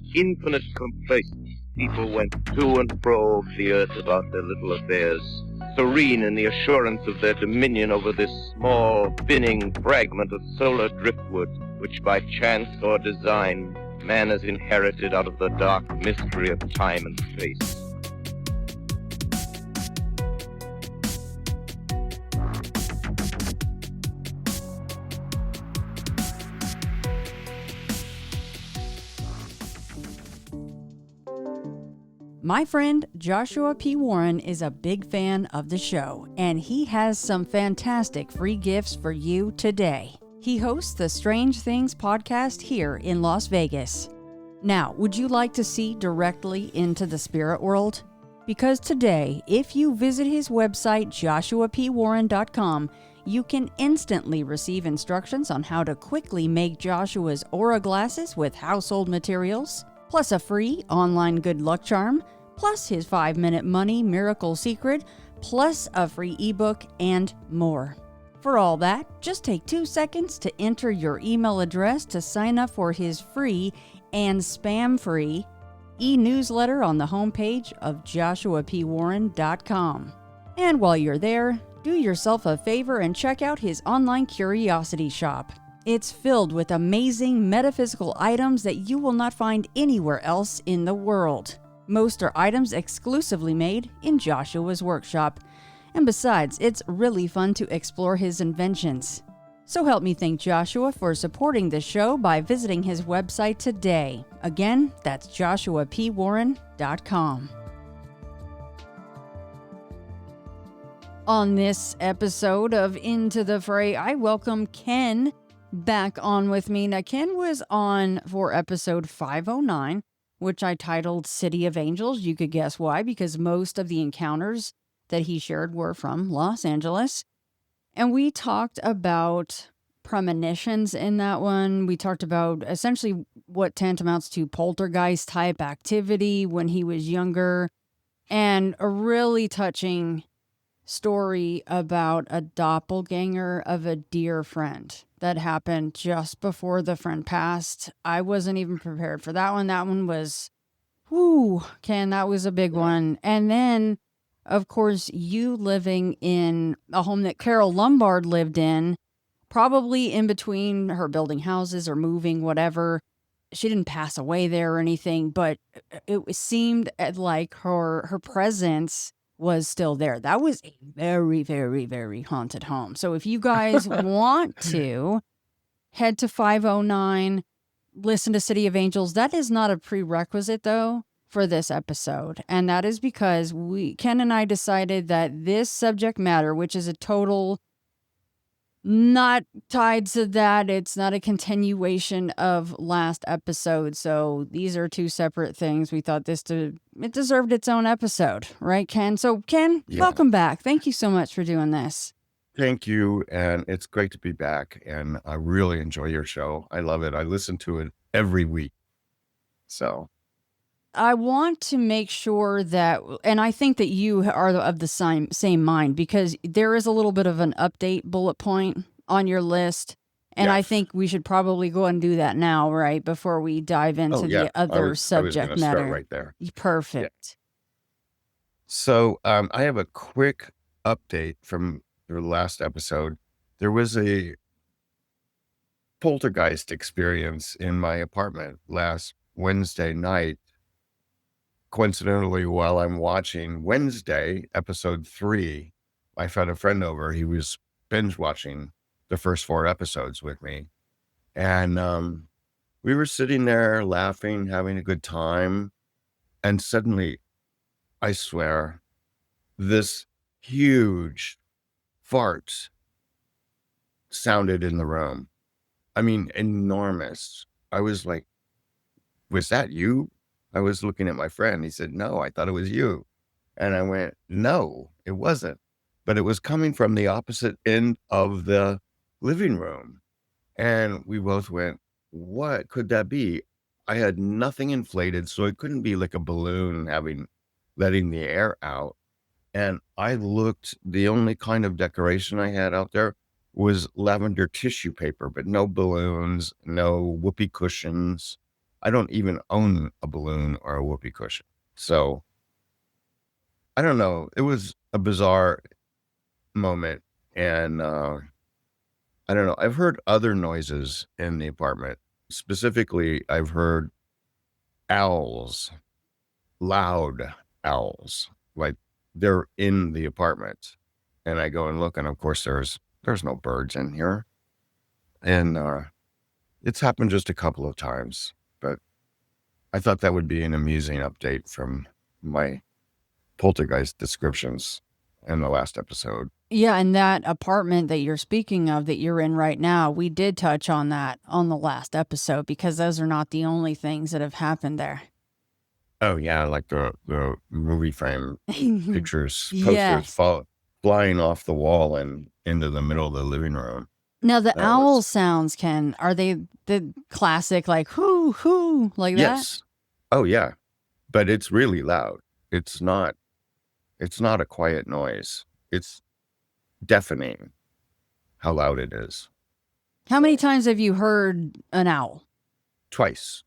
With infinite complacence, people went to and fro over the earth about their little affairs, serene in the assurance of their dominion over this small, spinning fragment of solar driftwood, which by chance or design man has inherited out of the dark mystery of time and space. My friend Joshua P. Warren is a big fan of the show, and he has some fantastic free gifts for you today. He hosts the Strange Things podcast here in Las Vegas. Now, would you like to see directly into the spirit world? Because today, if you visit his website, joshuapwarren.com, you can instantly receive instructions on how to quickly make Joshua's aura glasses with household materials, plus a free online good luck charm, plus his 5-minute money miracle secret, plus a free ebook, and more. For all that, just take 2 seconds to enter your email address to sign up for his free and spam-free e-newsletter on the homepage of joshuapwarren.com. And while you're there, do yourself a favor and check out his online curiosity shop. It's filled with amazing metaphysical items that you will not find anywhere else in the world. Most are items exclusively made in Joshua's workshop. And besides, it's really fun to explore his inventions. So help me thank Joshua for supporting the show by visiting his website today. Again, that's joshuapwarren.com. On this episode of Into the Fray, I welcome Ken back on with me. Now, Ken was on for episode 509, which I titled City of Angels. You could guess why, because most of the encounters that he shared were from Los Angeles. And we talked about premonitions in that one. We talked about essentially what tantamounts to poltergeist type activity when he was younger, and a really touching story about a doppelganger of a dear friend that happened just before the friend passed. I wasn't even prepared for that one. That one was, Ken, that was a big one. And then, of course, you living in a home that Carol Lombard lived in, probably in between her building houses or moving, whatever. She didn't pass away there or anything, but it seemed like her presence was still there. That was a very, very, very haunted home. So if you guys want to head to 509, listen to City of Angels. That is not a prerequisite, though, for this episode. And that is because Ken and I decided that this subject matter, which is a total not tied to that, it's not a continuation of last episode. So these are two separate things. We thought it deserved its own episode, right, Ken? So Ken, Welcome back. Thank you so much for doing this. Thank you. And it's great to be back. And I really enjoy your show. I love it. I listen to it every week. So I want to make sure that, and I think that you are of the same mind, because there is a little bit of an update bullet point on your list. And yes. I think we should probably go and do that now, right? Before we dive into the other subject matter. Start right there. Perfect. Yeah. So I have a quick update from your last episode. There was a poltergeist experience in my apartment last Wednesday night. Coincidentally, while I'm watching Wednesday, episode 3, I had a friend over. He was binge watching the first 4 episodes with me. And we were sitting there laughing, having a good time. And suddenly, I swear, this huge fart sounded in the room. I mean, enormous. I was like, was that you? I was looking at my friend. He said, no, I thought it was you. And I went, no, it wasn't. But it was coming from the opposite end of the living room. And we both went, what could that be? I had nothing inflated, so it couldn't be like a balloon letting the air out. And I looked, the only kind of decoration I had out there was lavender tissue paper, but no balloons, no whoopee cushions. I don't even own a balloon or a whoopee cushion. So I don't know. It was a bizarre moment. And I don't know. I've heard other noises in the apartment. Specifically, I've heard owls, loud owls, like they're in the apartment. And I go and look, and of course there's no birds in here. And it's happened just a couple of times, but I thought that would be an amusing update from my poltergeist descriptions in the last episode. Yeah, and that apartment that you're speaking of that you're in right now, we did touch on that on the last episode because those are not the only things that have happened there. Oh yeah, like the movie frame pictures, Yes. posters flying off the wall and into the middle of the living room. Now the That owl was- sounds, Ken, are they the classic like hoo hoo like that? Yes. Oh yeah, but it's really loud. It's not a quiet noise. It's deafening how loud it is. How many times have you heard an owl? Twice.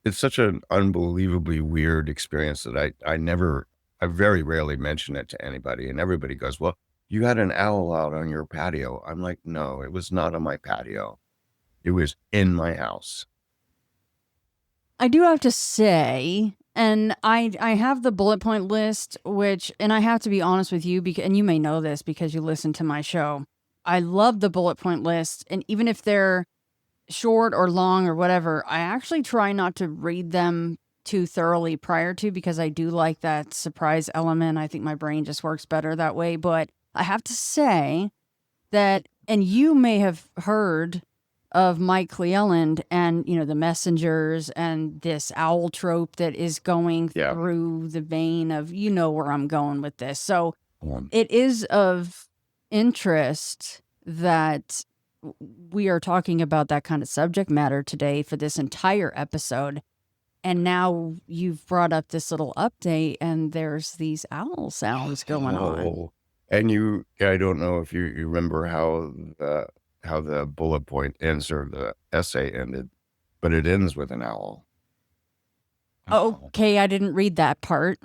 It's such an unbelievably weird experience that I very rarely mention it to anybody, and everybody goes, well, you had an owl out on your patio. I'm like, no, it was not on my patio. It was in my house. I do have to say, and I have the bullet point list, and I have to be honest with you, and you may know this because you listen to my show. I love the bullet point list, and even if they're short or long or whatever, I actually try not to read them too thoroughly prior to because I do like that surprise element. I think my brain just works better that way. But I have to say that, and you may have heard of Mike Cleland and, the messengers and this owl trope that is going Yeah. through the vein of, where I'm going with this. So Um, it is of interest that we are talking about that kind of subject matter today for this entire episode. And now you've brought up this little update and there's these owl sounds going on. And I don't know if you remember how the bullet point ends or the essay ended, but it ends with an owl. Okay, I didn't read that part.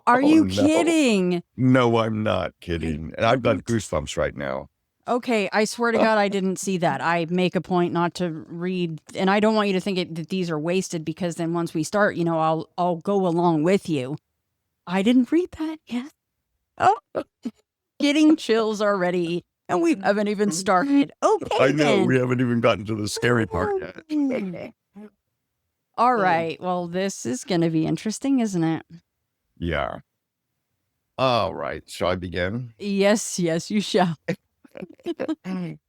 Are you no. kidding? No, I'm not kidding. And I've got goosebumps right now. Okay, I swear to God, I didn't see that. I make a point not to read, and I don't want you to think that these are wasted because then once we start, I'll go along with you. I didn't read that yet. Oh, getting chills already, and we haven't even started. Okay, I know, then. we haven't even gotten to the scary part yet. All right, well, this is going to be interesting, isn't it? Yeah. All right, shall I begin? Yes, you shall.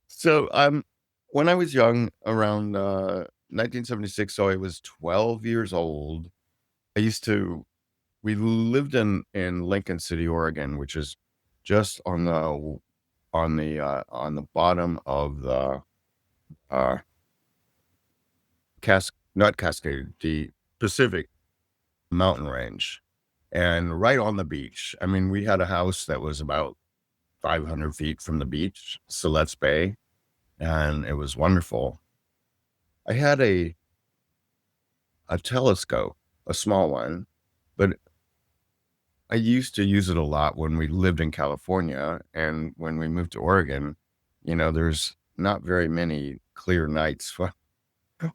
So, when I was young, around 1976, so I was 12 years old. We lived in Lincoln City, Oregon, which is just on the bottom of the not Cascade, the Pacific mountain range, and right on the beach. I mean, we had a house that was about 500 feet from the beach, Siletz Bay, and it was wonderful. I had a telescope, a small one, but I used to use it a lot when we lived in California, and when we moved to Oregon, there's not very many clear nights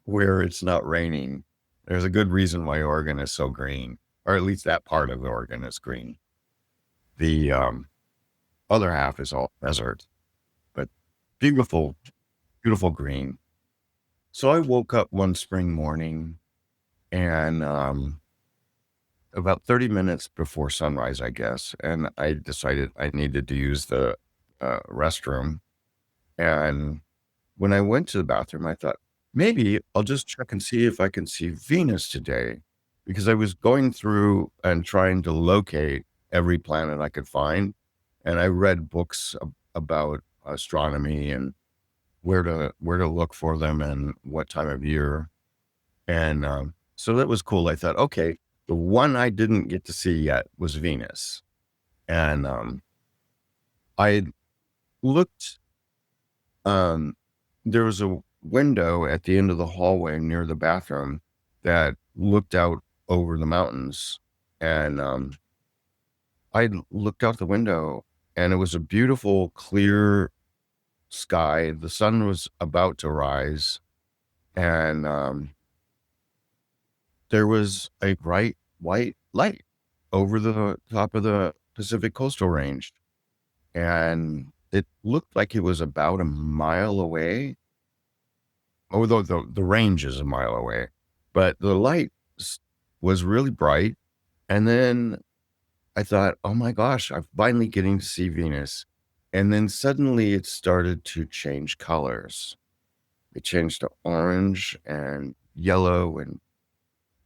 where it's not raining. There's a good reason why Oregon is so green, or at least that part of Oregon is green. The other half is all desert, but beautiful, beautiful green. So I woke up one spring morning and about 30 minutes before sunrise, I guess, and I decided I needed to use the restroom. And when I went to the bathroom, I thought, maybe I'll just check and see if I can see Venus today, because I was going through and trying to locate every planet I could find. And I read books about astronomy and where to look for them and what time of year. And so that was cool. I thought, okay, the one I didn't get to see yet was Venus. And I looked, there was window at the end of the hallway near the bathroom that looked out over the mountains. And I looked out the window, and it was a beautiful, clear sky. The sun was about to rise, and there was a bright white light over the top of the Pacific Coastal Range. And it looked like it was about a mile away. Although the range is a mile away, but the light was really bright. And then I thought, oh my gosh, I'm finally getting to see Venus. And then suddenly it started to change colors. It changed to orange and yellow and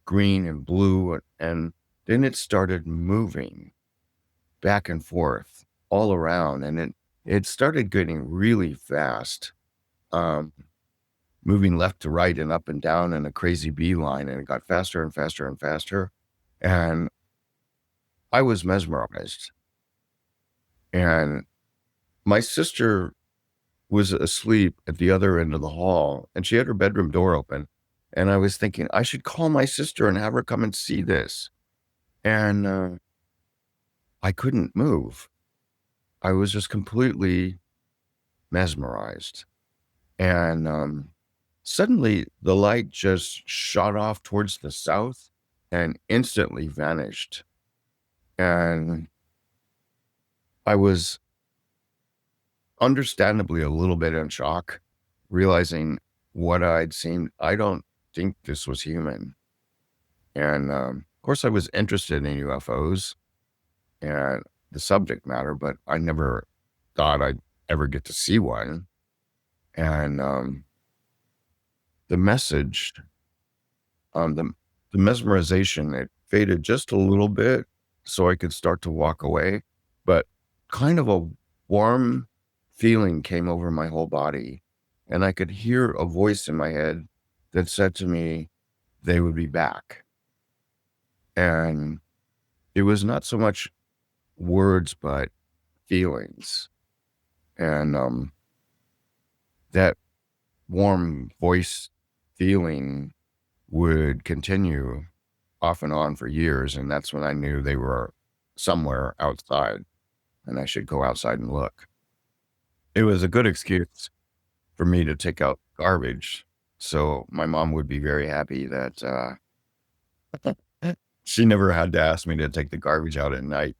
green and blue. And then it started moving back and forth all around. And it started getting really fast. Moving left to right and up and down in a crazy beeline, and it got faster and faster and faster. And I was mesmerized. And my sister was asleep at the other end of the hall, and she had her bedroom door open. And I was thinking, I should call my sister and have her come and see this. And I couldn't move. I was just completely mesmerized. And suddenly, the light just shot off towards the south and instantly vanished. And I was understandably a little bit in shock, realizing what I'd seen. I don't think this was human. And of course, I was interested in UFOs and the subject matter, but I never thought I'd ever get to see one. And the message, the mesmerization, it faded just a little bit so I could start to walk away, but kind of a warm feeling came over my whole body, and I could hear a voice in my head that said to me, they would be back. And it was not so much words, but feelings. And that warm voice feeling would continue off and on for years. And that's when I knew they were somewhere outside and I should go outside and look. It was a good excuse for me to take out garbage. So my mom would be very happy that she never had to ask me to take the garbage out at night.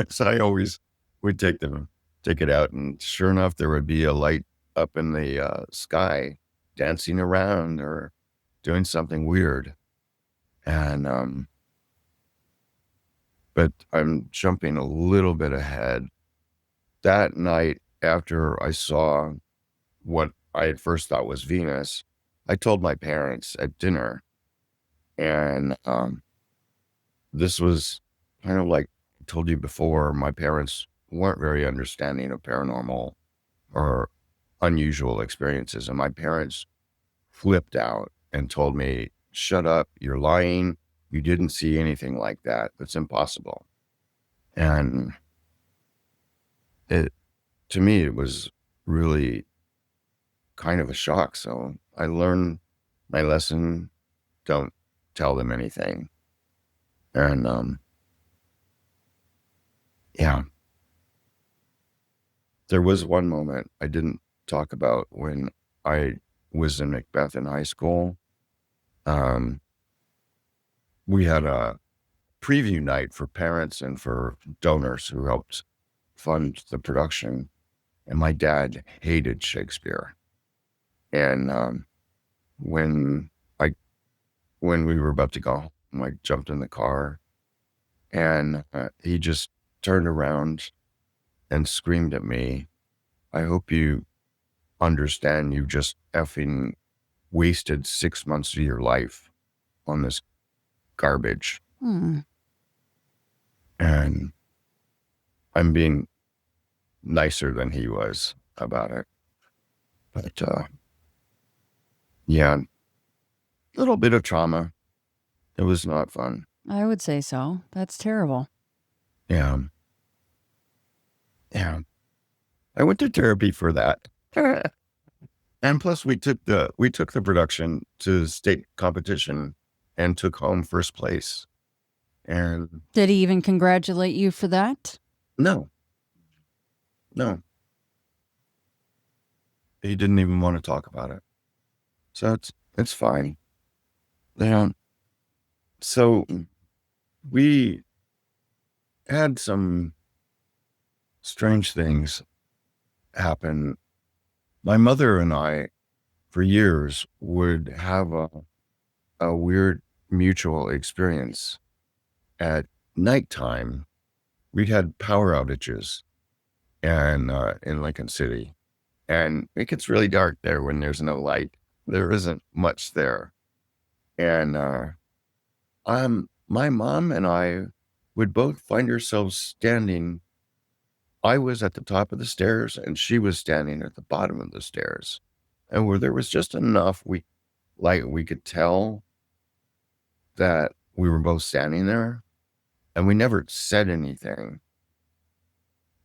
So I always would take it out. And sure enough, there would be a light up in the sky dancing around or doing something weird. And but I'm jumping a little bit ahead. That night, after I saw what I at first thought was Venus, I told my parents at dinner. And this was kind of like I told you before, my parents weren't very understanding of paranormal or unusual experiences. And my parents flipped out and told me, shut up, you're lying. You didn't see anything like that. It's impossible. And to me, it was really kind of a shock. So I learned my lesson. Don't tell them anything. And yeah, there was one moment I didn't talk about when I was in Macbeth in high school. We had a preview night for parents and for donors who helped fund the production. And my dad hated Shakespeare. And when we were about to go home, I jumped in the car, and he just turned around and screamed at me, I hope you understand you just effing wasted 6 months of your life on this garbage. And I'm being nicer than he was about it. But yeah, a little bit of trauma. It was not fun. I would say so. That's terrible. Yeah. I went to therapy for that. And plus we took the production to state competition and took home first place. And Did he even congratulate you for that? no, he didn't even want to talk about it. So it's fine. So we had some strange things happen. My mother and I, for years, would have a weird mutual experience. At nighttime, we'd had power outages and in Lincoln City. And it gets really dark there when there's no light. There isn't much there. And my mom and I would both find ourselves standing. I was at the top of the stairs and she was standing at the bottom of the stairs. And where there was just enough, we could tell that we were both standing there, and we never said anything.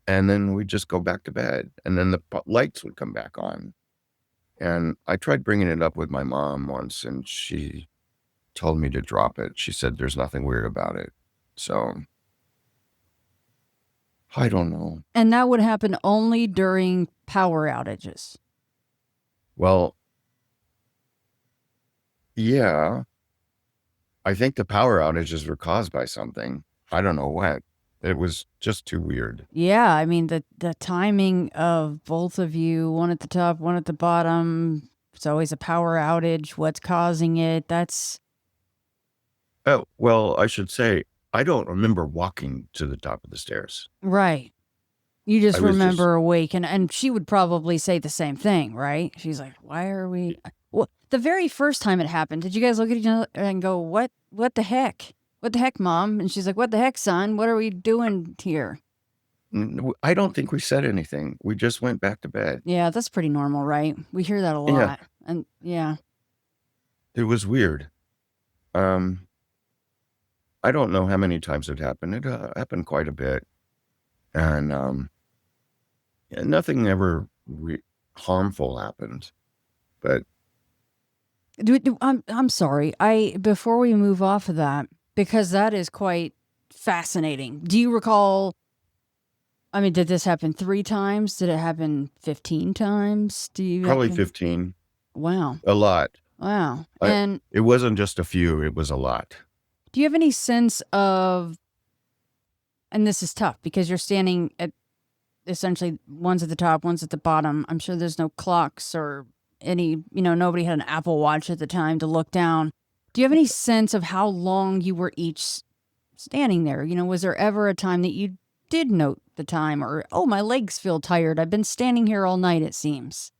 And then we'd just go back to bed, and then the lights would come back on. And I tried bringing it up with my mom once, and she told me to drop it. She said there's nothing weird about it. So I don't know. And that would happen only during power outages. Well, yeah. I think the power outages were caused by something. I don't know what. It was just too weird. Yeah, I mean the timing of both of you, one at the top, one at the bottom. It's always a power outage. What's causing it? That's Oh, well, I should say, I don't remember walking to the top of the stairs. right. You just I was remember awake, and she would probably say the same thing, right? She's like, "Why are we?" Well, the very first time it happened, did you guys look at each other and go, "What? What the heck? What the heck, Mom?" And she's like, "What the heck, son? What are we doing here?" I don't think we said anything. We just went back to bed. Yeah, that's pretty normal, right? We hear that a lot, Yeah. and yeah, It was weird. I don't know how many times it happened. It happened quite a bit. And nothing ever harmful happened. But I'm sorry. Before we move off of that, because that is quite fascinating. Do you recall? I mean, did this happen 3 times? Did it happen 15 times? Do you probably happen? 15. Wow. A lot. Wow. And it wasn't just a few, it was a lot. Do you have any sense of, and this is tough because you're standing at essentially one's at the top, one's at the bottom. I'm sure there's no clocks or any, nobody had an Apple Watch at the time to look down. Do you have any sense of how long you were each standing there? Was there ever a time that you did note the time, or, oh, my legs feel tired. I've been standing here all night, it seems.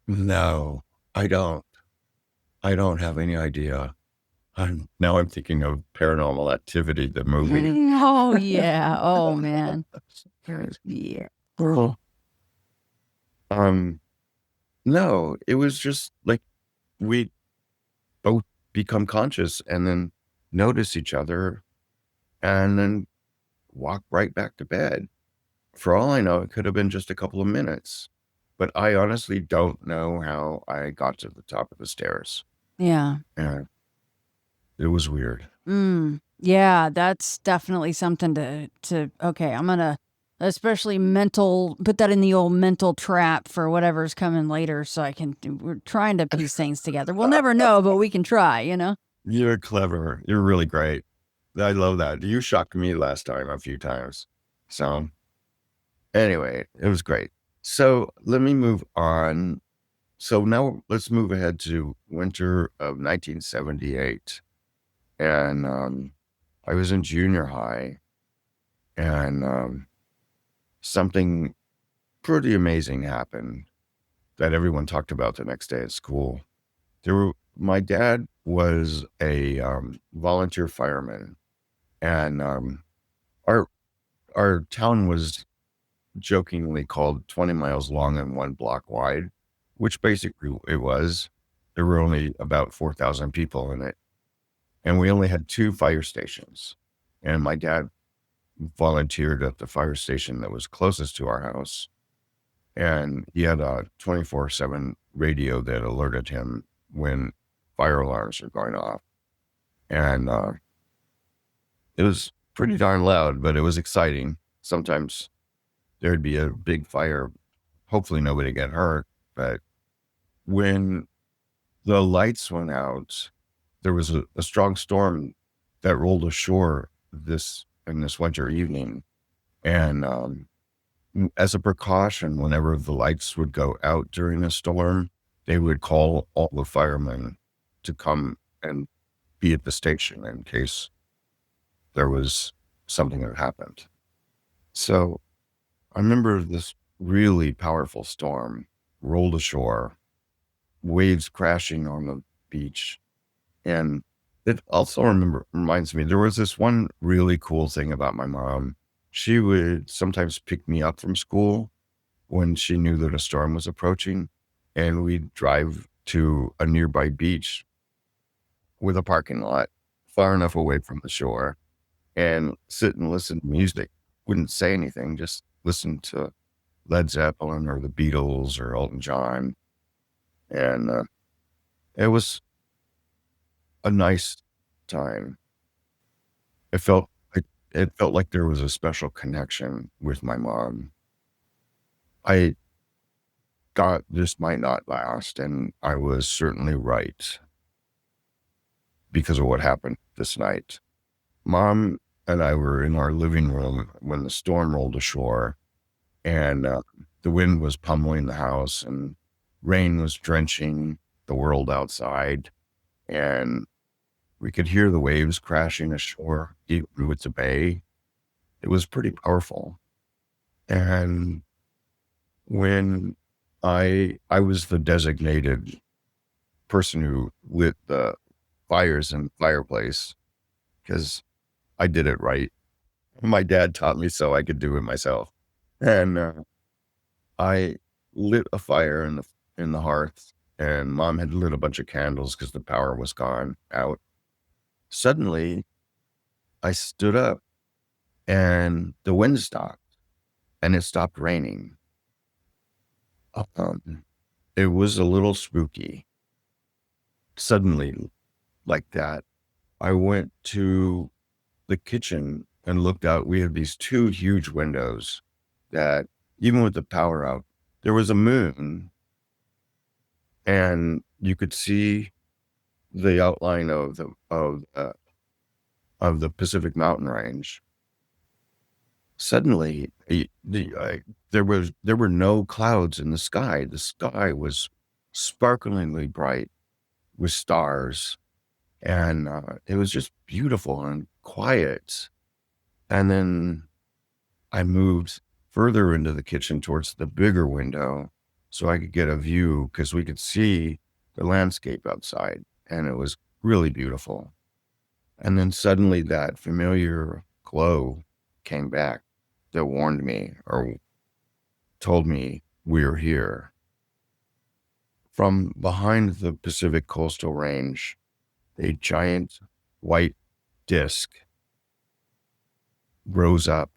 No, I don't. I don't have any idea. Now I'm thinking of Paranormal Activity, the movie. Oh, yeah. Oh, man. Yeah. No, it was just like we both become conscious and then notice each other and then walk right back to bed. For all I know, it could have been just a couple of minutes, but I honestly don't know how I got to the top of the stairs. Yeah. And it was weird. Yeah, that's definitely something to okay, I'm gonna especially put that in the old mental trap for whatever's coming later so we're trying to piece things together. We'll never know, but we can try, You're clever. You're really great. I love that. You shocked me last time a few times. So anyway, it was great. So let me move on. So now let's move ahead to winter of 1978. And I was in junior high, and something pretty amazing happened that everyone talked about the next day at school. My dad was a volunteer fireman, and our town was jokingly called 20 miles long and 1 block wide, which basically it was. There were only about 4,000 people in it. And we only had 2 fire stations. And my dad volunteered at the fire station that was closest to our house. And he had a 24/7 radio that alerted him when fire alarms are going off. And it was pretty darn loud, but it was exciting. Sometimes there'd be a big fire. Hopefully nobody get hurt. But when the lights went out, there was a strong storm that rolled ashore this winter evening. And as a precaution, whenever the lights would go out during a storm, they would call all the firemen to come and be at the station in case there was something that happened. So I remember this really powerful storm rolled ashore, waves crashing on the beach. And it also reminds me, there was this one really cool thing about my mom. She would sometimes pick me up from school when she knew that a storm was approaching, and we'd drive to a nearby beach with a parking lot far enough away from the shore and sit and listen to music. Wouldn't say anything, just listen to Led Zeppelin or the Beatles or Elton John. And it was a nice time. It felt like there was a special connection with my mom. I thought this might not last, and I was certainly right because of what happened this night. Mom and I were in our living room when the storm rolled ashore, and the wind was pummeling the house, and rain was drenching the world outside, and we could hear the waves crashing ashore, even with the bay. It was pretty powerful. And when I was the designated person who lit the fires in the fireplace, because I did it right. My dad taught me so I could do it myself. And I lit a fire in the hearth, and Mom had lit a bunch of candles because the power was gone out. Suddenly, I stood up, and the wind stopped, and it stopped raining. It was a little spooky. Suddenly, like that, I went to the kitchen and looked out. We had these two huge windows that, even with the power out, there was a moon, and you could see the outline of the Pacific Mountain Range. Suddenly, there were no clouds in the sky. The sky was sparklingly bright with stars, and it was just beautiful and quiet. And then I moved further into the kitchen towards the bigger window so I could get a view, because we could see the landscape outside, and it was really beautiful. And then suddenly that familiar glow came back that warned me or told me we're here. From behind the Pacific Coastal Range, a giant white disc rose up.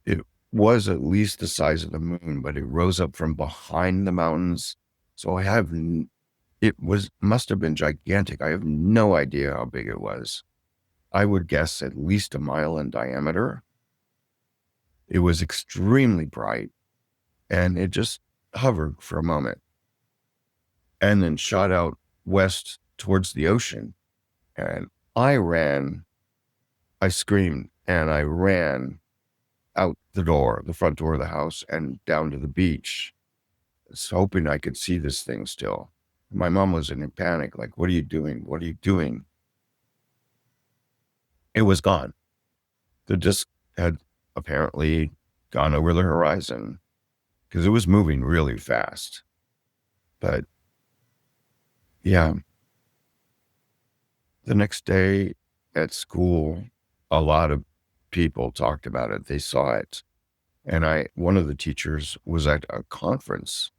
It was at least the size of the moon, but it rose up from behind the mountains. So must have been gigantic. I have no idea how big it was. I would guess at least a mile in diameter. It was extremely bright, and it just hovered for a moment and then shot out west towards the ocean. And I screamed, and I ran out the front door of the house and down to the beach, hoping I could see this thing still. My mom was in a panic, like, "What are you doing? What are you doing?" It was gone. The disc had apparently gone over the horizon because it was moving really fast. But yeah, the next day at school, a lot of people talked about it. They saw it. And one of the teachers was at a conference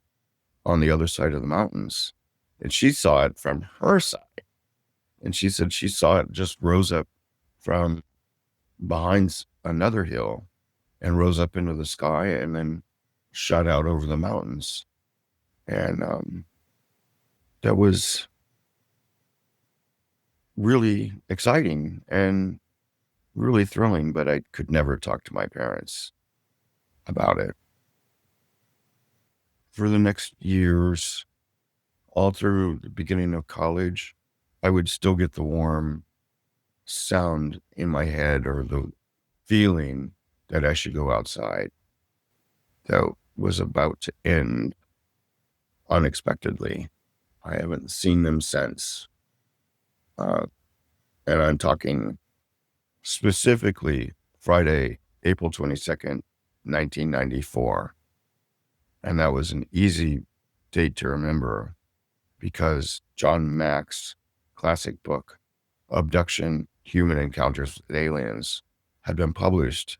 on the other side of the mountains, and she saw it from her side. And she said she saw it just rose up from behind another hill and rose up into the sky and then shot out over the mountains. And that was really exciting and really thrilling, but I could never talk to my parents about it. For the next years, all through the beginning of college, I would still get the warm sound in my head or the feeling that I should go outside. That was about to end unexpectedly. I haven't seen them since. And I'm talking specifically Friday, April 22nd, 1994. And that was an easy date to remember because John Mack's classic book, Abduction, Human Encounters with Aliens, had been published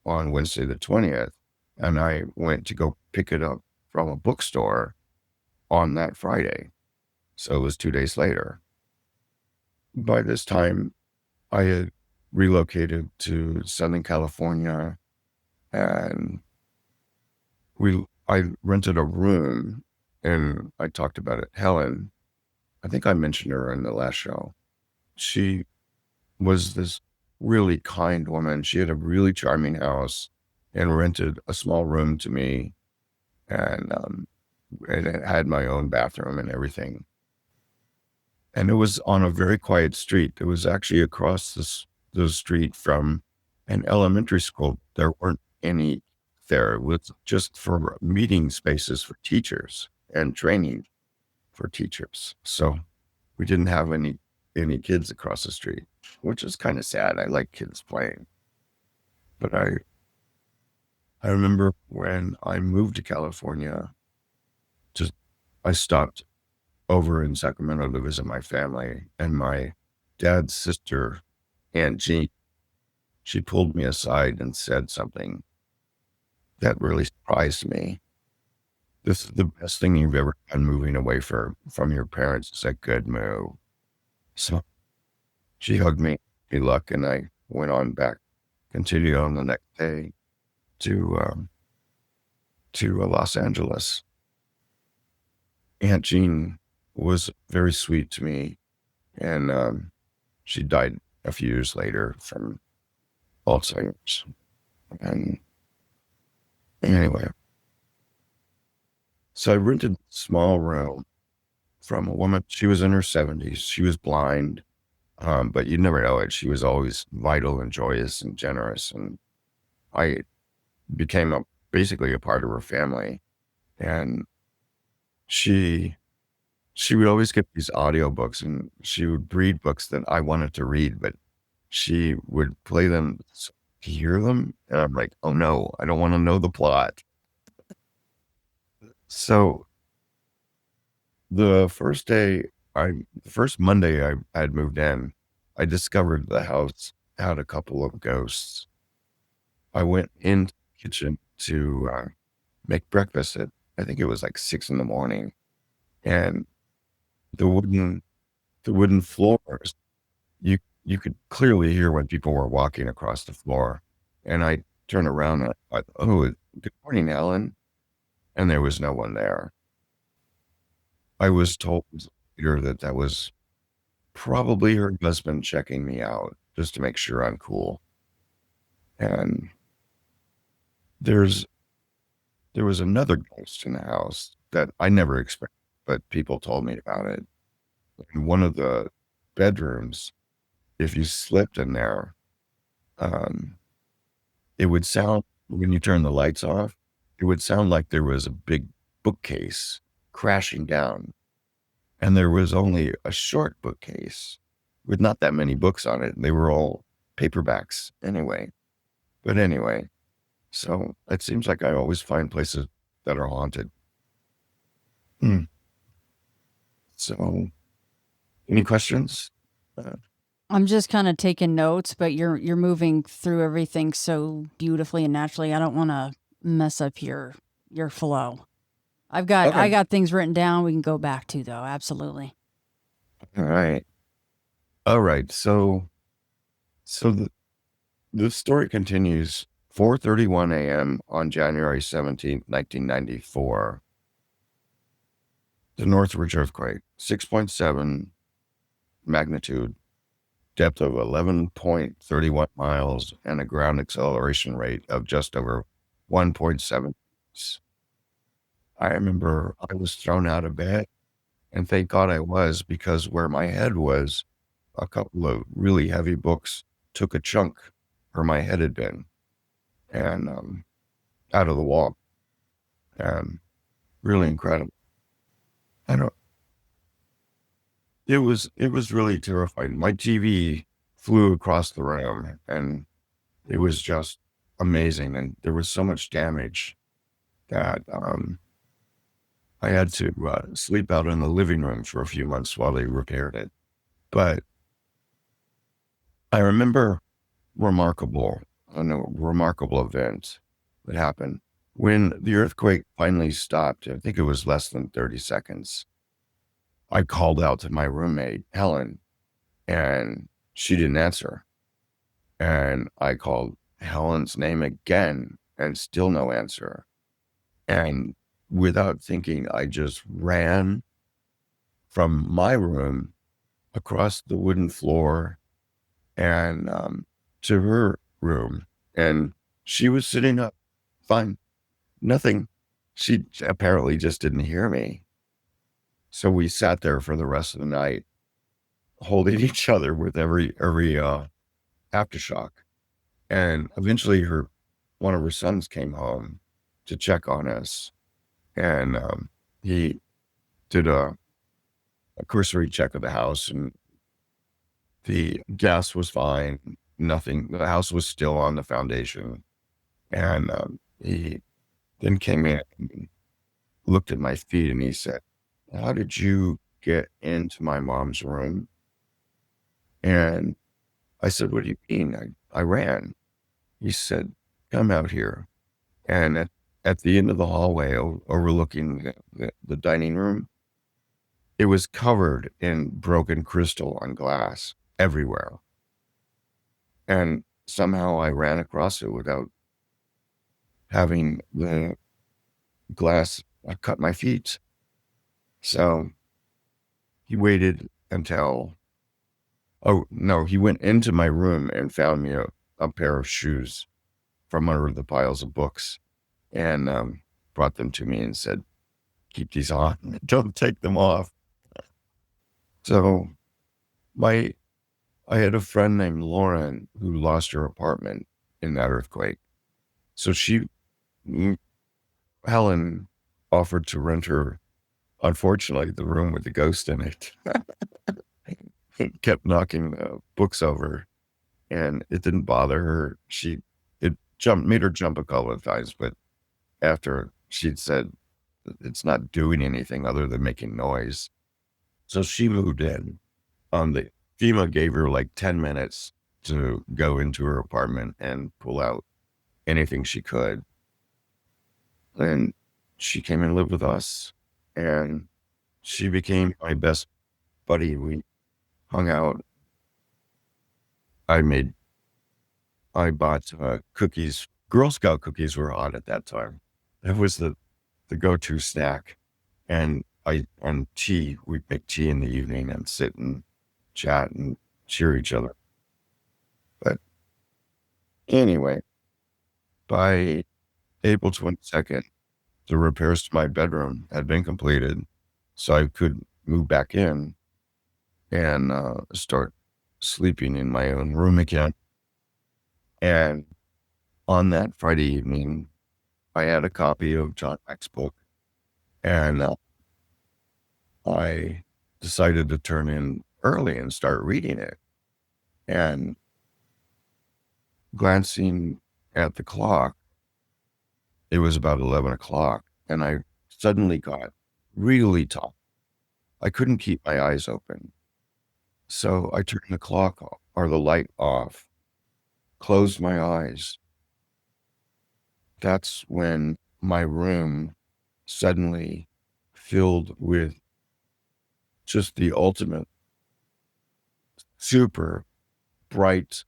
on Wednesday the 20th. And I went to go pick it up from a bookstore on that Friday. So it was 2 days later. By this time, I had relocated to Southern California, and I rented a room, and I talked about it. Helen, I think I mentioned her in the last show. She was this really kind woman. She had a really charming house and rented a small room to me, and it had my own bathroom and everything. And it was on a very quiet street. It was actually across the street from an elementary school. There weren't any there. It was just for meeting spaces for teachers and training for teachers. So we didn't have any kids across the street, which is kind of sad. I like kids playing. But I remember when I moved to California, I stopped over in Sacramento to visit my family, and my dad's sister, Aunt Jean, she pulled me aside and said something that really surprised me. This is the best thing you've ever done, moving away from your parents. It's a good move. So she hugged me, good luck, and I went on back, continued on the next day to Los Angeles. Aunt Jean was very sweet to me, and she died a few years later from Alzheimer's. And anyway, so I rented a small room from a woman. She was in her 70s. She was blind, but you never know it. She was always vital and joyous and generous, and I became basically a part of her family. And she would always get these audiobooks, and she would read books that I wanted to read, but she would play them to hear them. And I'm like, oh no, I don't want to know the plot. So the first Monday I had moved in, I discovered the house had a couple of ghosts. I went into the kitchen to make breakfast at, I think it was like 6 a.m, and the wooden floors, you could clearly hear when people were walking across the floor. And I turned around and I thought, oh, good morning, Ellen. And there was no one there. I was told later that was probably her husband checking me out just to make sure I'm cool. And there was another ghost in the house that I never expected, but people told me about it. In one of the bedrooms, if you slipped in there, it would sound, when you turn the lights off, it would sound like there was a big bookcase crashing down. And there was only a short bookcase with not that many books on it. They were all paperbacks anyway. But anyway, so it seems like I always find places that are haunted. So, any questions? I'm just kind of taking notes, but you're moving through everything so beautifully and naturally. I don't want to mess up your flow. I got things written down we can go back to, though. Absolutely. All right. So the story continues. 4:31 a.m. on January 17th, 1994. the Northridge earthquake, 6.7 magnitude, depth of 11.31 miles, and a ground acceleration rate of just over 1.7. I remember I was thrown out of bed, and thank God I was, because where my head was, a couple of really heavy books took a chunk where my head had been, and out of the wall. Really incredible. I don't. It was really terrifying. My TV flew across the room, and it was just amazing. And there was so much damage that I had to sleep out in the living room for a few months while they repaired it. But I remember a remarkable event that happened when the earthquake finally stopped. I think it was less than 30 seconds. I called out to my roommate, Helen, and she didn't answer. And I called Helen's name again, and still no answer. And without thinking, I just ran from my room across the wooden floor and to her room. And she was sitting up fine, nothing. She apparently just didn't hear me. So we sat there for the rest of the night, holding each other with every aftershock. And eventually one of her sons came home to check on us. And he did a cursory check of the house, and the gas was fine. Nothing, the house was still on the foundation. And he then came in and looked at my feet, and he said, "How did you get into my mom's room?" And I said, "What do you mean?" I ran. He said, "Come out here." And at the end of the hallway overlooking the dining room, it was covered in broken crystal on glass everywhere. And somehow I ran across it without having the glass cut my feet. So he waited until, oh no, he went into my room and found me a pair of shoes from under the piles of books, and brought them to me and said, "Keep these on, don't take them off." So I had a friend named Lauren who lost her apartment in that earthquake. So Helen offered to rent her, unfortunately, the room with the ghost in it. Kept knocking books over, and it didn't bother her. It made her jump a couple of times, but after she'd said it's not doing anything other than making noise. So she moved in. The FEMA gave her like 10 minutes to go into her apartment and pull out anything she could. And she came and lived with us, and she became my best buddy. We hung out. I bought cookies. Girl Scout cookies were hot at that time. That was the go-to snack. And tea. We'd make tea in the evening and sit and chat and cheer each other. But anyway, by April 22nd, the repairs to my bedroom had been completed, so I could move back in and start sleeping in my own room again. And on that Friday evening, I had a copy of John Mack's book, and I decided to turn in early and start reading it. And glancing at the clock, it was about 11 o'clock, and I suddenly got really tired. I couldn't keep my eyes open. So I turned the clock off, or the light off, closed my eyes. That's when my room suddenly filled with just the ultimate super bright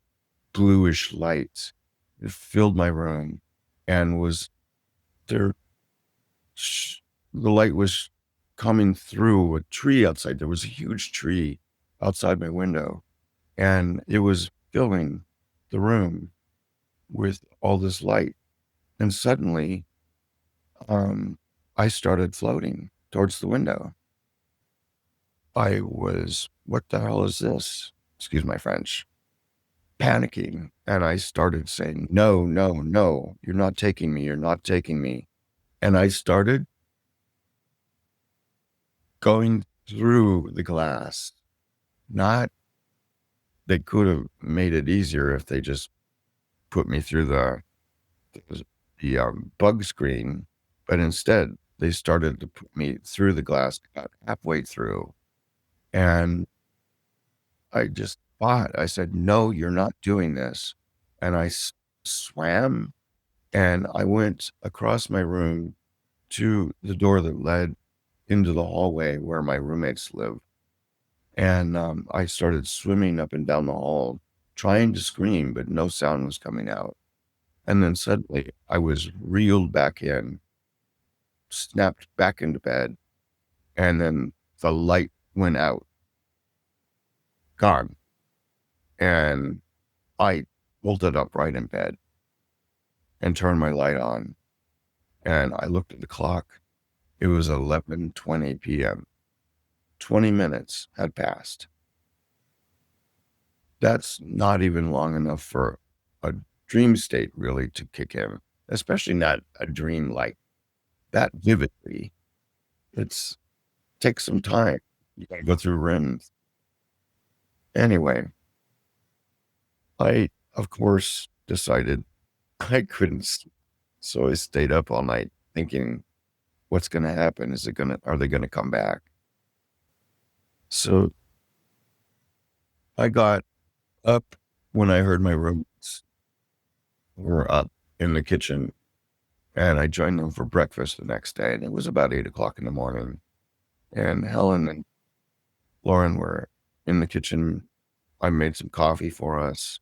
bluish light. It filled my room and was there. The light was coming through a tree outside. There was a huge tree outside my window, and it was filling the room with all this light. And suddenly, I started floating towards the window. I was, what the hell is this? Excuse my French. Panicking. And I started saying, no, no, no, you're not taking me. You're not taking me. And I started going through the glass. Not, they could have made it easier if they just put me through the bug screen, but instead they started to put me through the glass about halfway through. And I just fought. I said, no, you're not doing this. And I swam, and I went across my room to the door that led into the hallway where my roommates live. And I started swimming up and down the hall, trying to scream, but no sound was coming out. And then suddenly I was reeled back in, snapped back into bed, and then the light went out. Gone. And I bolted up right in bed and turned my light on. And I looked at the clock. It was 11:20 p.m. 20 minutes had passed. That's not even long enough for a dream state really to kick in, especially not a dream like that vividly. It's takes some time. You gotta go through REMs. Anyway, I, of course, decided I couldn't sleep. So I stayed up all night thinking, what's going to happen? Are they going to come back? So I got up when I heard my roommates were up in the kitchen, and I joined them for breakfast the next day. And it was about 8 o'clock in the morning. And Helen and Lauren were in the kitchen. I made some coffee for us,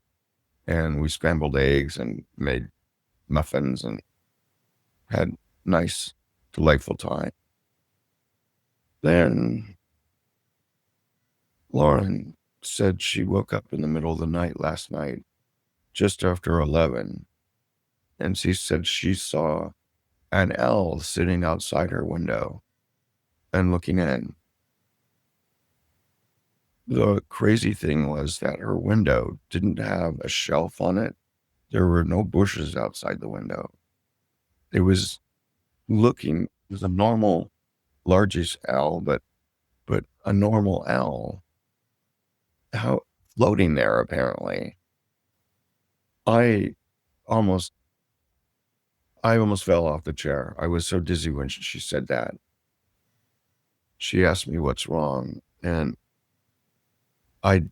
and we scrambled eggs and made muffins and had nice, delightful time. Then Lauren said she woke up in the middle of the night last night, just after 11, and she said she saw an owl sitting outside her window and looking in. The crazy thing was that her window didn't have a shelf on it. There were no bushes outside the window. It was a normal, largish owl, but a normal owl. How floating there, apparently. I almost fell off the chair. I was so dizzy when she said that. She asked me what's wrong, and I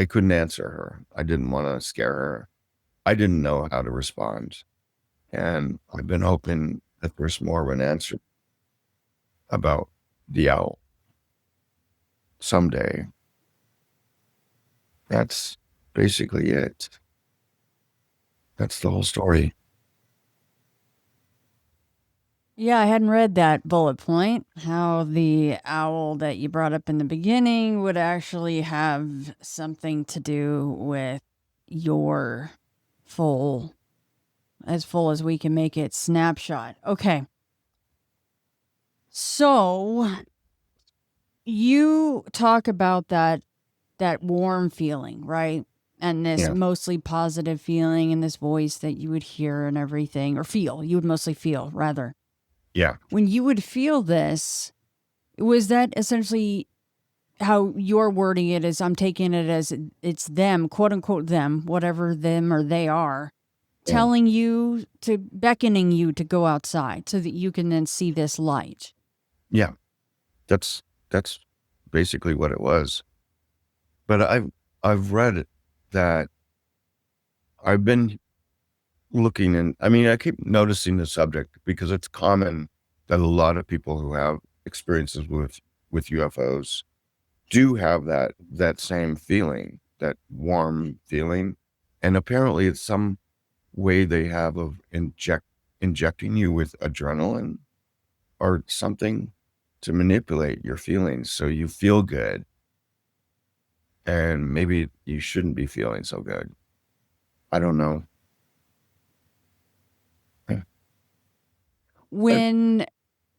couldn't answer her. I didn't want to scare her. I didn't know how to respond. And I've been hoping that there's more of an answer about the owl someday. That's basically it. That's the whole story. Yeah, I hadn't read that bullet point, how the owl that you brought up in the beginning would actually have something to do with your full as we can make it snapshot. Okay. So you talk about that warm feeling, right? And this Yeah. mostly positive feeling and this voice that you would hear and everything, or feel. You would mostly feel, rather. Yeah. When you would feel this, was that essentially how you're wording it? Is I'm taking it as it's them, quote unquote them, whatever them or they are, Yeah. telling you beckoning you to go outside so that you can then see this light. Yeah. That's basically what it was. But I've read that I've been looking, and I mean, I keep noticing the subject because it's common that a lot of people who have experiences with UFOs do have that same feeling, that warm feeling. And apparently it's some way they have of injecting you with adrenaline or something to manipulate your feelings so you feel good. And maybe you shouldn't be feeling so good. I don't know. When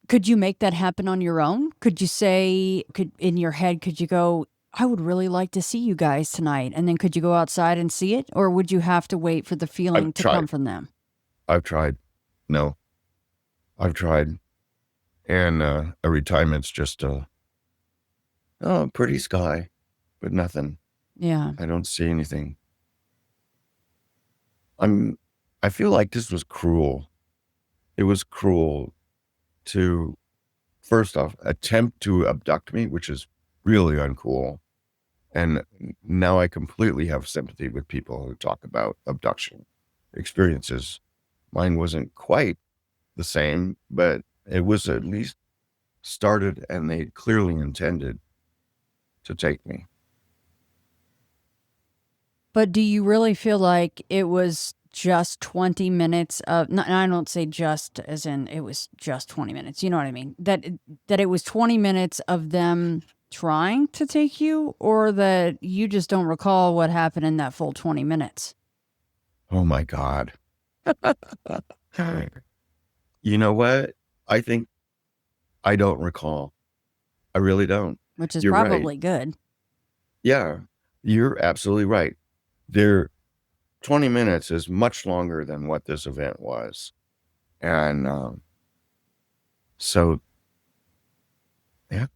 could you make that happen on your own? Could you say, in your head, could you go, I would really like to see you guys tonight? And then could you go outside and see it? Or would you have to wait for the feeling I've to come tried. from them? I've tried. No, I've tried. And every time it's just a pretty sky, but nothing. Yeah. I don't see anything. I feel like this was cruel. It was cruel to, first off, attempt to abduct me, which is really uncool. And now I completely have sympathy with people who talk about abduction experiences. Mine wasn't quite the same, but it was at least started, and they clearly intended to take me. But do you really feel like it was just 20 minutes of, and I don't say just as in it was just 20 minutes, you know what I mean? That it was 20 minutes of them trying to take you, or that you just don't recall what happened in that full 20 minutes? Oh my God. You know what? I think I don't recall. I really don't. Which is You're right. probably good. Yeah, you're absolutely right. 20 minutes is much longer than what this event was. And so, yeah.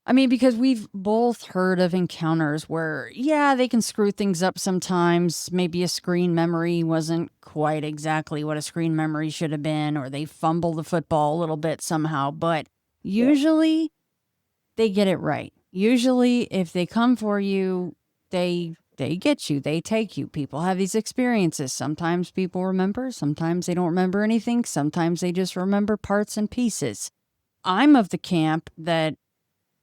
I mean, because we've both heard of encounters where, yeah, they can screw things up sometimes. Maybe a screen memory wasn't quite exactly what a screen memory should have been, or they fumble the football a little bit somehow. But usually they get it right. Usually if they come for you, they get you. They take you. People have these experiences. Sometimes people remember. Sometimes they don't remember anything. Sometimes they just remember parts and pieces. I'm of the camp that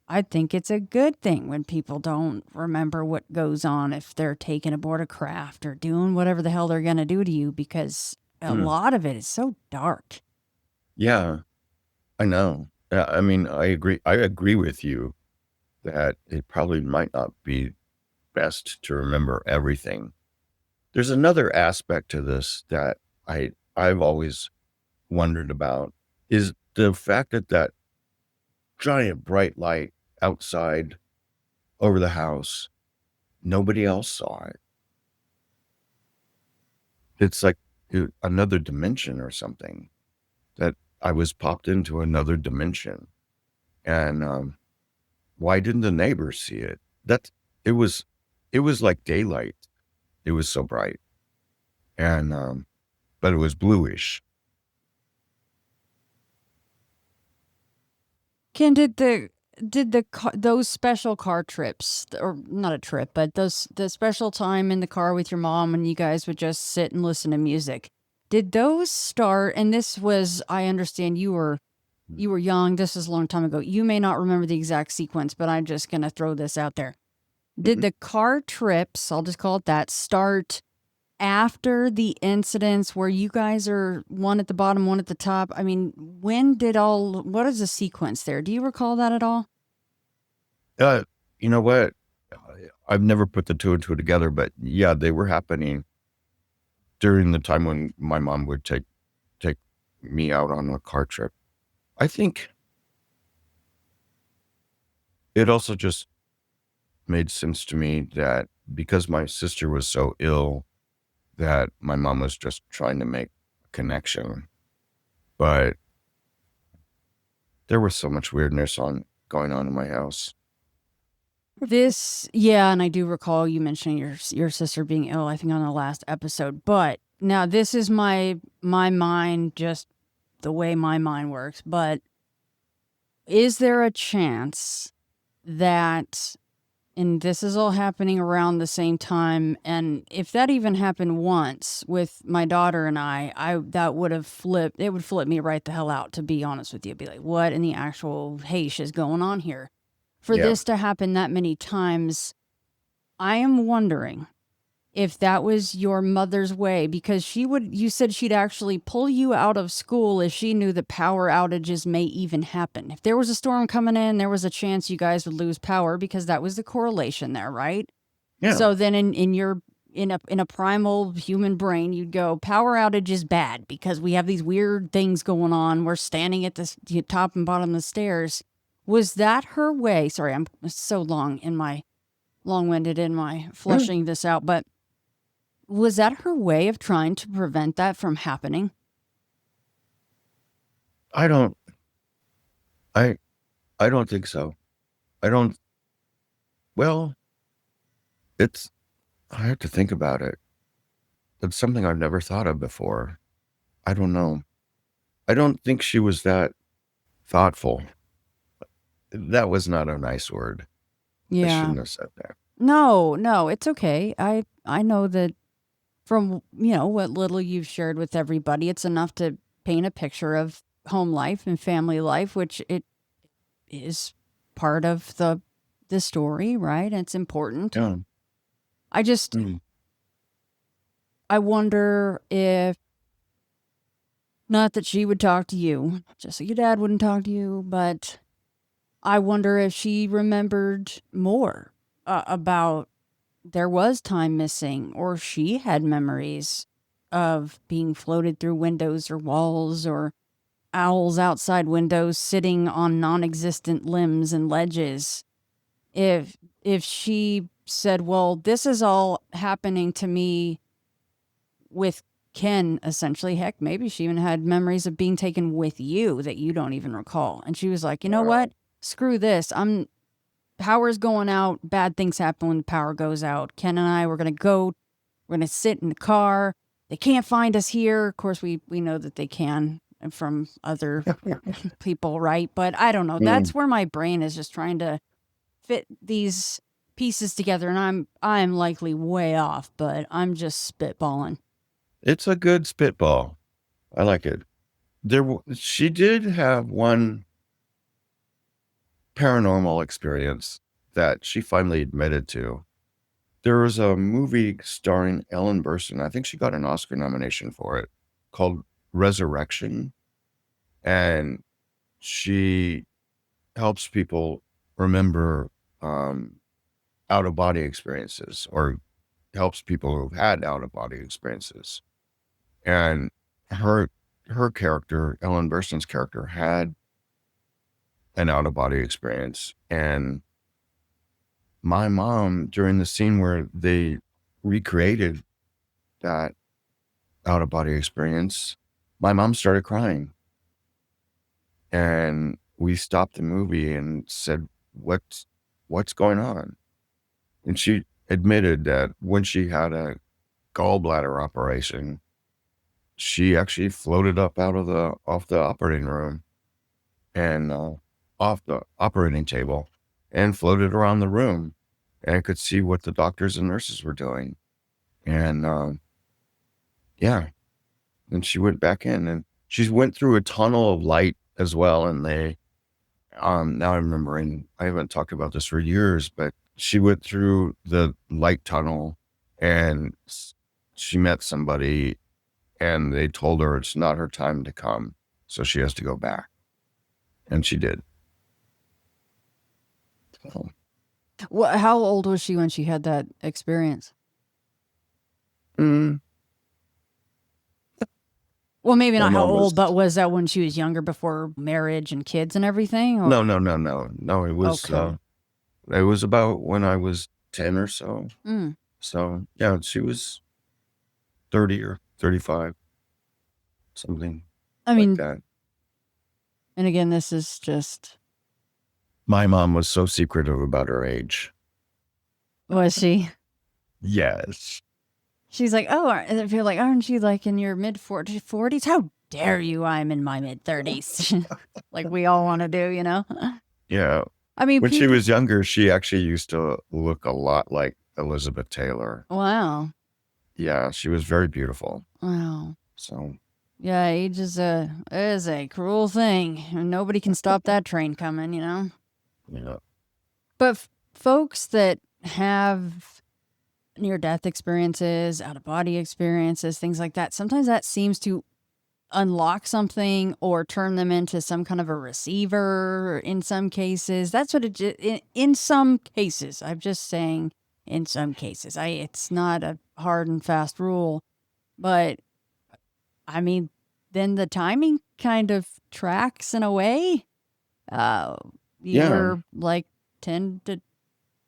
I think it's a good thing when people don't remember what goes on if they're taking aboard a craft or doing whatever the hell they're going to do to you, because a lot of it is so dark. Yeah, I know. I mean, I agree. I agree with you that it probably might not be best to remember everything. There's another aspect to this that I've always wondered about, is the fact that that giant bright light outside over the house, nobody else saw it. It's like another dimension or something, that I was popped into another dimension. And why didn't the neighbors see it? It was like daylight. It was so bright. And but it was bluish. Ken, those special car trips, or not a trip, but the special time in the car with your mom when you guys would just sit and listen to music, did those start? And this was, I understand you were young. This was a long time ago. You may not remember the exact sequence, but I'm just going to throw this out there. Did the car trips, I'll just call it that, start after the incidents where you guys are one at the bottom, one at the top? I mean, what is the sequence there? Do you recall that at all? You know what? I've never put the two and two together, but yeah, they were happening during the time when my mom would take me out on a car trip. I think it also just made sense to me that because my sister was so ill, that my mom was just trying to make a connection. But there was so much weirdness going on in my house. Yeah, and I do recall you mentioning your sister being ill, I think on the last episode. But now this is my mind, just the way my mind works. But is there a chance that, and this is all happening around the same time, and if that even happened once with my daughter and that would have flipped, it would flip me right the hell out, to be honest with you. Be like, what in the actual heish is going on here? For this to happen that many times, I am wondering if that was your mother's way, because you said she'd actually pull you out of school if she knew that power outages may even happen. If there was a storm coming in, there was a chance you guys would lose power because that was the correlation there, right? Yeah. So then in a primal human brain, you'd go, power outage is bad because we have these weird things going on. We're standing at the top and bottom of the stairs. Was that her way? Sorry, I'm so long-winded in my fleshing this out, but was that her way of trying to prevent that from happening? I don't think so. Well, I have to think about it. It's something I've never thought of before. I don't know. I don't think she was that thoughtful. That was not a nice word. I shouldn't have said that. No, it's okay. I know that from, what little you've shared with everybody, it's enough to paint a picture of home life and family life, which it is part of the story, right? It's important. Yeah. I wonder if, not that she would talk to you, just like your dad wouldn't talk to you, but I wonder if she remembered more about there was time missing, or she had memories of being floated through windows or walls, or owls outside windows sitting on non-existent limbs and ledges. If she said, well, this is all happening to me with Ken, essentially, heck, maybe she even had memories of being taken with you that you don't even recall. And she was like, you know what? Screw this. Power's going out. Bad things happen when the power goes out. Ken and I, we're going to sit in the car. They can't find us here. Of course, we know that they can from other people, right? But I don't know. That's where my brain is just trying to fit these pieces together. And I'm likely way off, but I'm just spitballing. It's a good spitball. I like it. She did have one paranormal experience that she finally admitted to. There was a movie starring Ellen Burstyn. I think she got an Oscar nomination for it, called Resurrection. And she helps people remember out-of-body experiences, or helps people who've had out-of-body experiences. And her character, Ellen Burstyn's character, had an out-of-body experience. And my mom, during the scene where they recreated that out-of-body experience, my mom started crying. And we stopped the movie and said, what's going on? And she admitted that when she had a gallbladder operation, she actually floated up off the operating room and off the operating table and floated around the room and could see what the doctors and nurses were doing. And and she went back in, and she went through a tunnel of light as well. And they, now I'm remembering, I haven't talked about this for years, but she went through the light tunnel and she met somebody, and they told her it's not her time to come, so she has to go back. And she did. So. Well, how old was she when she had that experience? Well, maybe not how old, but was that when she was younger, before marriage and kids and everything? Or? No. It was it was about when I was 10 or so. So yeah, she was 30 or 35, something like that. And again, this is just... My mom was so secretive about her age. Was she? Yes. She's like, oh, if you're like, aren't you like in your mid-40s? How dare you? I'm in my mid-30s. Like we all want to do, you know? Yeah. I mean, when she was younger, she actually used to look a lot like Elizabeth Taylor. Wow. Yeah, she was very beautiful. Wow. So. Yeah, age is a cruel thing. Nobody can stop that train coming, you know? Yeah. But folks that have near-death experiences, out-of-body experiences, things like that. Sometimes that seems to unlock something or turn them into some kind of a receiver in some cases. That's what in some cases. I'm just saying in some cases. It's not a hard and fast rule, but I mean, then the timing kind of tracks in a way. You Yeah. were like 10 to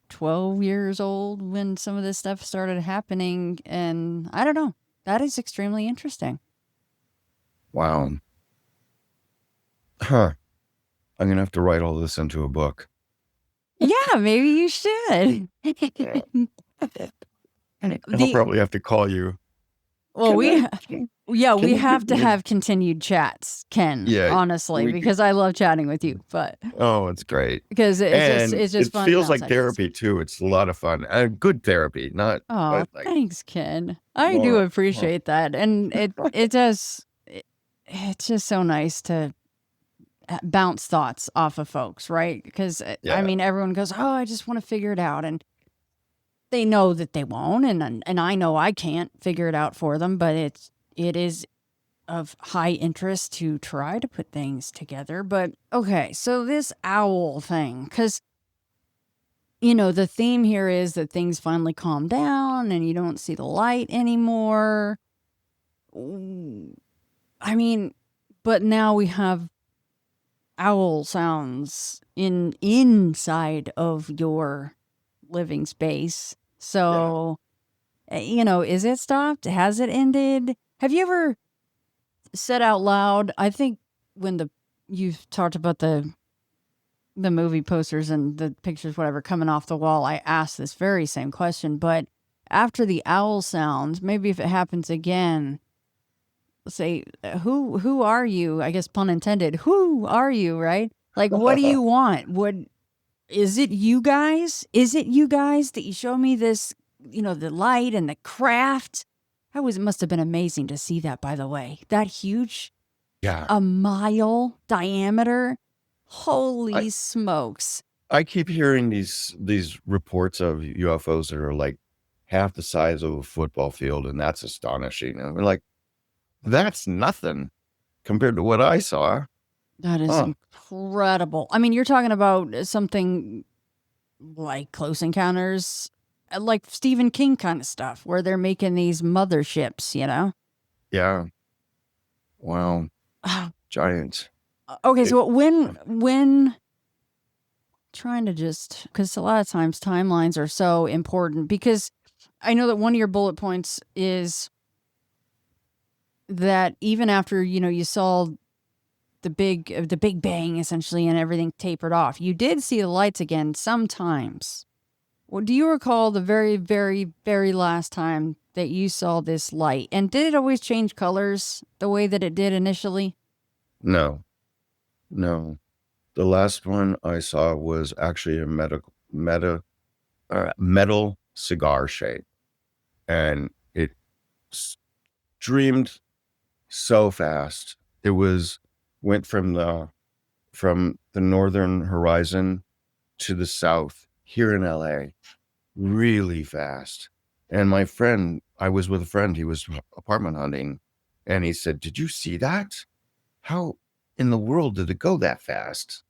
12 years old when some of this stuff started happening, and I don't know. That is extremely interesting. Wow. Huh. I'm going to have to write all this into a book. Yeah, maybe you should. I'll probably have to call you. Well, we you have to give me- have continued chats, Ken. Yeah, honestly, we- because I love chatting with you. But Oh, it's great. because it's just It fun. feels like outside things. therapy too. It's a lot of fun. Good therapy, not Oh, like thanks, Ken. I do more- appreciate that, and it does. It's just so nice to bounce thoughts off of folks, right? Because I Yeah. mean, everyone goes, "Oh, I just want to figure it out," and they know that they won't, and I know I can't figure it out for them, but it is of high interest to try to put things together. But okay, so this owl thing, because the theme here is that things finally calm down and you don't see the light anymore. I mean, but now we have owl sounds inside of your living space. So, is it stopped? Has it ended? Have you ever said out loud, I think when you've talked about the movie posters and the pictures, whatever, coming off the wall, I asked this very same question. But after the owl sounds, maybe if it happens again, say, who are you? I guess pun intended. Who are you, right? Like, what do you want? Is it you guys? Is it you guys that you show me this, the light and the craft? It must have been amazing to see that, by the way. That huge, Yeah. a mile diameter. Holy smokes. I keep hearing these reports of UFOs that are like half the size of a football field, and that's astonishing. And we're like, that's nothing compared to what I saw. That is incredible. I mean, you're talking about something like Close Encounters, like Stephen King kind of stuff, where they're making these motherships, Yeah. Wow. Giants. Okay, so when trying to just, because a lot of times timelines are so important, because I know that one of your bullet points is that even after, you saw the big bang essentially and everything tapered off, you did see the lights again sometimes. Well, do you recall the very, very, very last time that you saw this light? And did it always change colors the way that it did initially? No. The last one I saw was actually a metal cigar shape, and it streamed so fast. It went from the northern horizon to the south here in LA really fast. And I was with a friend, he was apartment hunting, and he said, "Did you see that? How in the world did it go that fast?"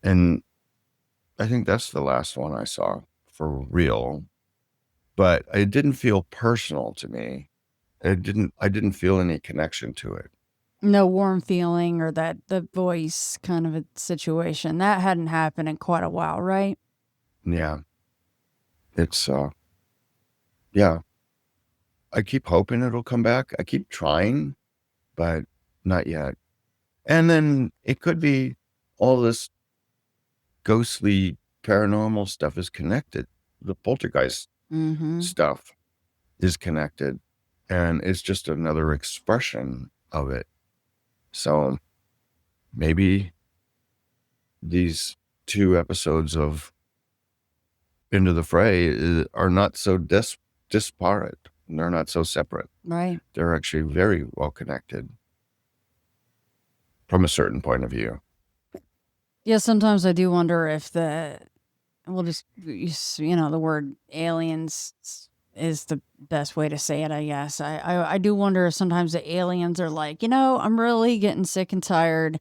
And I think that's the last one I saw for real. But it didn't feel personal to me. I didn't feel any connection to it. No warm feeling or the voice kind of a situation. That hadn't happened in quite a while, right? Yeah. It's yeah. I keep hoping it'll come back. I keep trying, but not yet. And then it could be all this ghostly paranormal stuff is connected. The poltergeist stuff is connected, and it's just another expression of it. So maybe these 2 episodes of Into the Fray are not so disparate. They're not so separate. Right. They're actually very well connected from a certain point of view. Yeah, sometimes I do wonder if we'll just use, the word aliens is the best way to say it, I guess. I do wonder if sometimes the aliens are like, I'm really getting sick and tired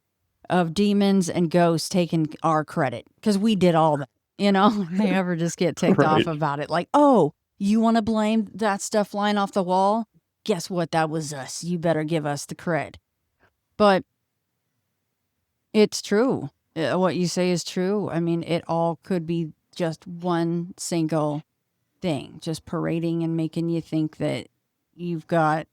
of demons and ghosts taking our credit because we did all that. They ever just get ticked off Right. about it. Like, oh, you want to blame that stuff flying off the wall? Guess what? That was us. You better give us the cred. But it's true. What you say is true. I mean, it all could be just one single thing, just parading and making you think that you've got.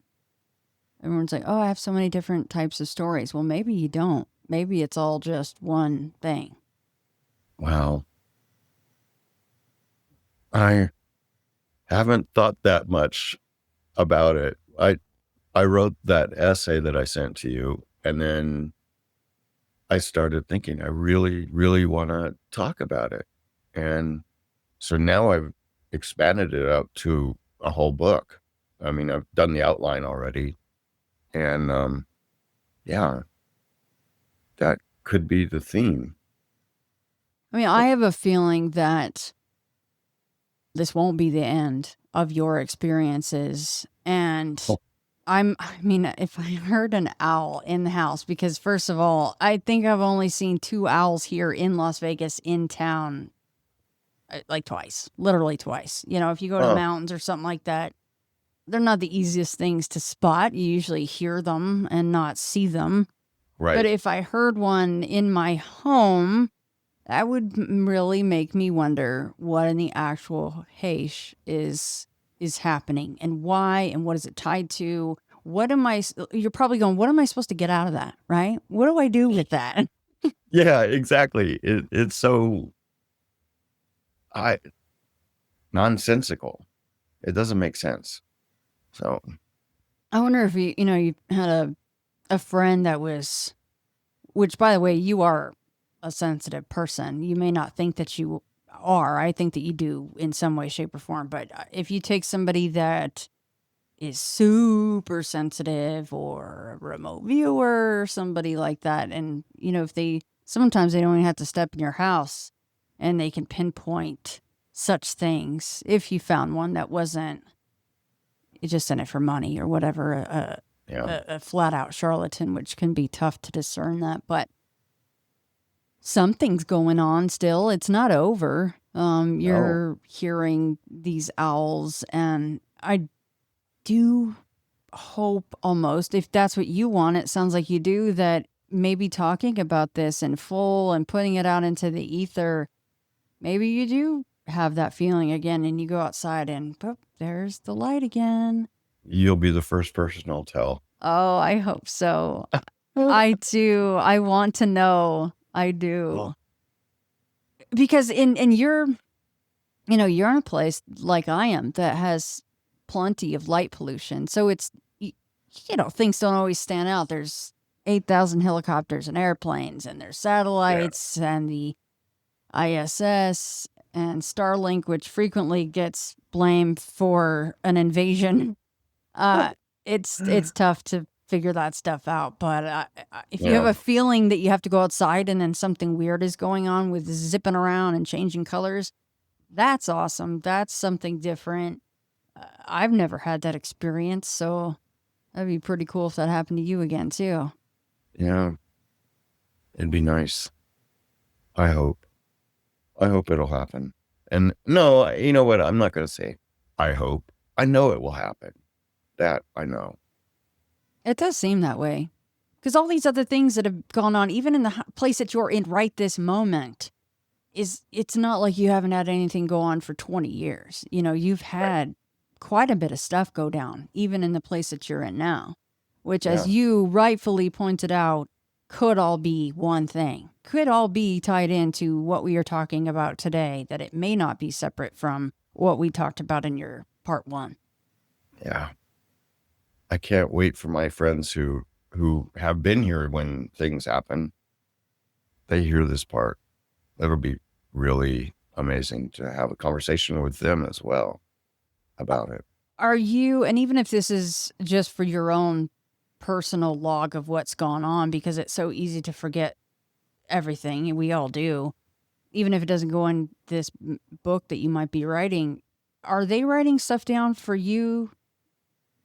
Everyone's like, oh, I have so many different types of stories. Well, maybe you don't. Maybe it's all just one thing. Wow. I haven't thought that much about it. I wrote that essay that I sent to you, and then I started thinking I really, really want to talk about it. And so now I've expanded it out to a whole book. I mean, I've done the outline already. And yeah, that could be the theme. I mean, I have a feeling that this won't be the end of your experiences. And Oh. I mean, if I heard an owl in the house, because first of all, I think I've only seen 2 owls here in Las Vegas in town, like twice, literally twice. If you go to the Oh, mountains or something like that, they're not the easiest things to spot. You usually hear them and not see them. But right. if I heard one in my home, that would really make me wonder what in the actual Heish is happening and why and what is it tied to? You're probably going, what am I supposed to get out of that, right? What do I do with that? Yeah, exactly. It's so nonsensical. It doesn't make sense. So, I wonder if you had a friend that was, which by the way, you are a sensitive person. You may not think that you are. I think that you do in some way, shape, or form. But if you take somebody that is super sensitive or a remote viewer or somebody like that, and if sometimes they don't even have to step in your house and they can pinpoint such things. If you found one that wasn't just in it for money or whatever, yeah. a flat out charlatan, which can be tough to discern that, but something's going on still. It's not over. You're hearing these owls, and I do hope almost, if that's what you want, it sounds like you do, that maybe talking about this in full and putting it out into the ether, maybe you do have that feeling again and you go outside and boop, there's the light again. You'll be the first person I'll tell. Oh, I hope so. I do. I want to know. I do. Oh. Because in your, you're in a place like I am that has plenty of light pollution. So it's, things don't always stand out. There's 8,000 helicopters and airplanes, and there's satellites and the ISS and Starlink, which frequently gets blamed for an invasion. It's tough to figure that stuff out. But if you have a feeling that you have to go outside and then something weird is going on with zipping around and changing colors, that's awesome. That's something different. I've never had that experience, so that'd be pretty cool if that happened to you again, too. Yeah. It'd be nice. I hope it'll happen. And no, you know what? I'm not going to say I hope. I know it will happen. That I know. It does seem that way. Because all these other things that have gone on, even in the place that you're in right this moment, it's not like you haven't had anything go on for 20 years. You've had quite a bit of stuff go down, even in the place that you're in now, which, as you rightfully pointed out, could all be one thing, could all be tied into what we are talking about today, that it may not be separate from what we talked about in your part 1. Yeah. I can't wait for my friends who have been here when things happen. They hear this part. It'll be really amazing to have a conversation with them as well about it. Are you, and even if this is just for your own personal log of what's gone on, because it's so easy to forget everything, we all do, even if it doesn't go in this book that you might be writing, are they writing stuff down for you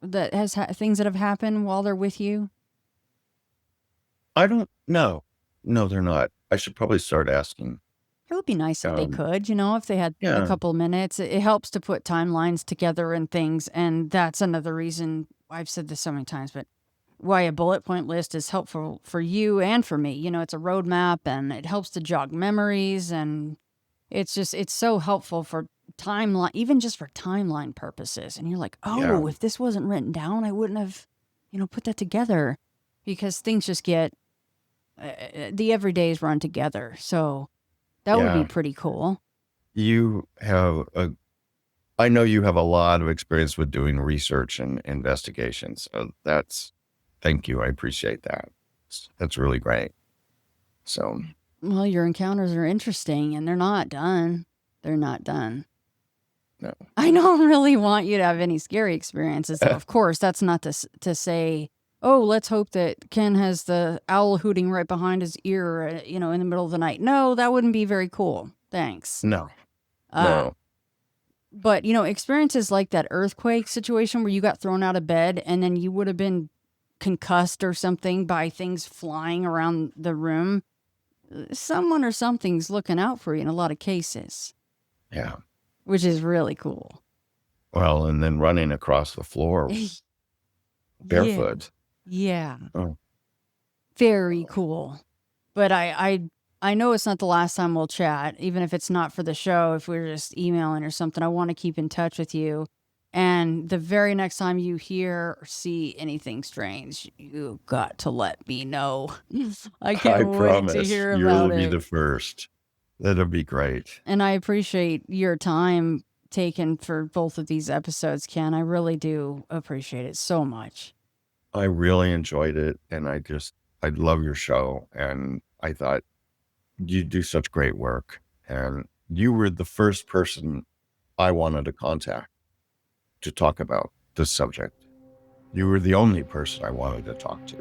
that has things that have happened while they're with you? I don't know. No, they're not. I should probably start asking. It would be nice if they could, if they had a Yeah. couple of minutes. It helps to put timelines together and things. And that's another reason, I've said this so many times, but why a bullet point list is helpful for you and for me. It's a roadmap, and it helps to jog memories. And it's so helpful for timeline, even just for timeline purposes. And you're like, Yeah. if this wasn't written down, I wouldn't have, put that together, because things just get, the everydays run together. So that would Yeah. be pretty cool. I know you have a lot of experience with doing research and investigations. So thank you. I appreciate that. That's really great. So, Well, your encounters are interesting, and they're not done. They're not done. no. I don't really want you to have any scary experiences, though. Of course, that's not to say, oh, let's hope that Ken has the owl hooting right behind his ear, in the middle of the night. No, that wouldn't be very cool. Thanks. No. Uh, No. But, experiences like that earthquake situation where you got thrown out of bed and then you would have been concussed or something by things flying around the room. Someone or something's looking out for you in a lot of cases, Yeah. which is really cool. Well, and then running across the floor barefoot. Yeah. Oh. Very cool. But I know it's not the last time we'll chat, even if it's not for the show, if we're just emailing or something. I want to keep in touch with you. And the very next time you hear or see anything strange, you got to let me know. I can't wait promise to hear you'll about be it. the first. That'll be great. And I appreciate your time taken for both of these episodes, Ken. I really do appreciate it so much. I really enjoyed it, and I love your show, and I thought you do such great work, and you were the first person I wanted to contact to talk about this subject. You were the only person I wanted to talk to.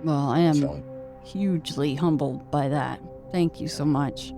Well, I am So, hugely humbled by that. Thank you so much.